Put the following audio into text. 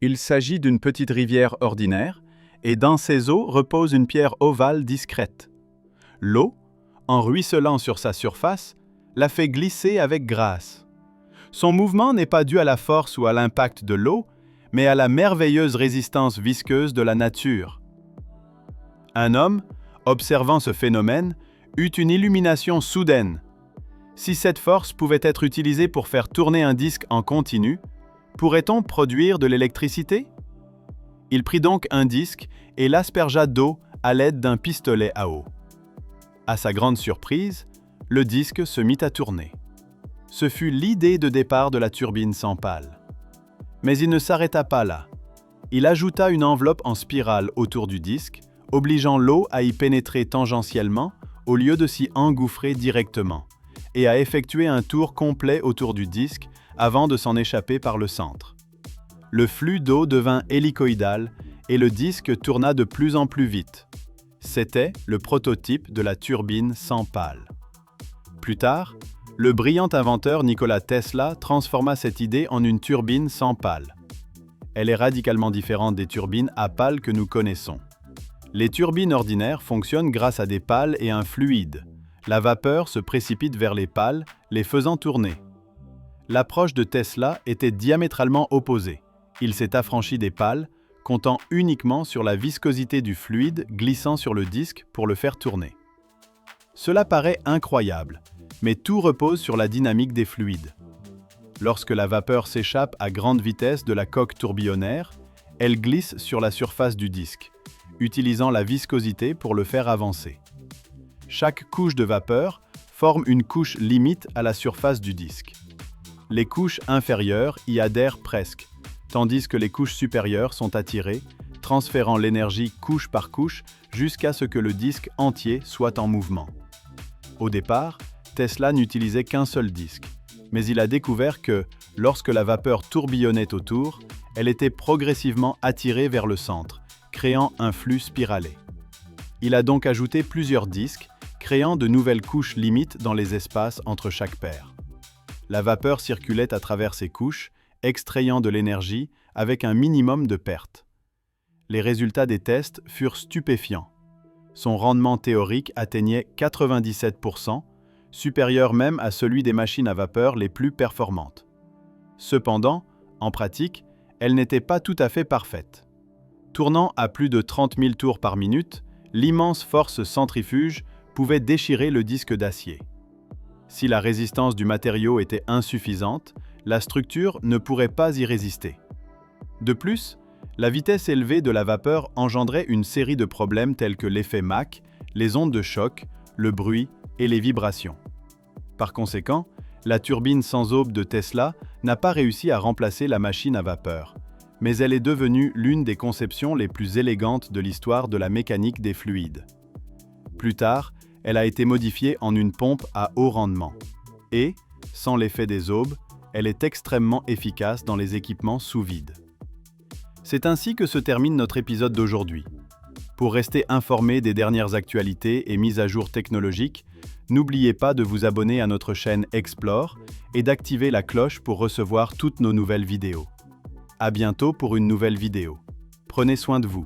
Il s'agit d'une petite rivière ordinaire, et dans ses eaux repose une pierre ovale discrète. L'eau, en ruisselant sur sa surface, la fait glisser avec grâce. Son mouvement n'est pas dû à la force ou à l'impact de l'eau, mais à la merveilleuse résistance visqueuse de la nature. Un homme, observant ce phénomène, eut une illumination soudaine. Si cette force pouvait être utilisée pour faire tourner un disque en continu, pourrait-on produire de l'électricité? Il prit donc un disque et l'aspergea d'eau à l'aide d'un pistolet à eau. À sa grande surprise, le disque se mit à tourner. Ce fut l'idée de départ de la turbine sans pale. Mais il ne s'arrêta pas là. Il ajouta une enveloppe en spirale autour du disque, obligeant l'eau à y pénétrer tangentiellement au lieu de s'y engouffrer directement, et à effectuer un tour complet autour du disque avant de s'en échapper par le centre. Le flux d'eau devint hélicoïdal et le disque tourna de plus en plus vite. C'était le prototype de la turbine sans pale. Plus tard, le brillant inventeur Nikola Tesla transforma cette idée en une turbine sans pale. Elle est radicalement différente des turbines à pale que nous connaissons. Les turbines ordinaires fonctionnent grâce à des pales et un fluide. La vapeur se précipite vers les pales, les faisant tourner. L'approche de Tesla était diamétralement opposée. Il s'est affranchi des pales, comptant uniquement sur la viscosité du fluide glissant sur le disque pour le faire tourner. Cela paraît incroyable, mais tout repose sur la dynamique des fluides. Lorsque la vapeur s'échappe à grande vitesse de la coque tourbillonnaire, elle glisse sur la surface du disque, utilisant la viscosité pour le faire avancer. Chaque couche de vapeur forme une couche limite à la surface du disque. Les couches inférieures y adhèrent presque, tandis que les couches supérieures sont attirées, transférant l'énergie couche par couche jusqu'à ce que le disque entier soit en mouvement. Au départ, Tesla n'utilisait qu'un seul disque, mais il a découvert que, lorsque la vapeur tourbillonnait autour, elle était progressivement attirée vers le centre, créant un flux spiralé. Il a donc ajouté plusieurs disques, créant de nouvelles couches limites dans les espaces entre chaque paire. La vapeur circulait à travers ces couches, extrayant de l'énergie avec un minimum de pertes. Les résultats des tests furent stupéfiants. Son rendement théorique atteignait 97%, supérieur même à celui des machines à vapeur les plus performantes. Cependant, en pratique, elle n'était pas tout à fait parfaite. Tournant à plus de 30 000 tours par minute, l'immense force centrifuge pouvait déchirer le disque d'acier. Si la résistance du matériau était insuffisante, la structure ne pourrait pas y résister. De plus, la vitesse élevée de la vapeur engendrait une série de problèmes tels que l'effet Mach, les ondes de choc, le bruit et les vibrations. Par conséquent, la turbine sans aube de Tesla n'a pas réussi à remplacer la machine à vapeur, mais elle est devenue l'une des conceptions les plus élégantes de l'histoire de la mécanique des fluides. Plus tard, elle a été modifiée en une pompe à haut rendement. Et, sans l'effet des aubes, elle est extrêmement efficace dans les équipements sous vide. C'est ainsi que se termine notre épisode d'aujourd'hui. Pour rester informé des dernières actualités et mises à jour technologiques, n'oubliez pas de vous abonner à notre chaîne Explore et d'activer la cloche pour recevoir toutes nos nouvelles vidéos. À bientôt pour une nouvelle vidéo. Prenez soin de vous.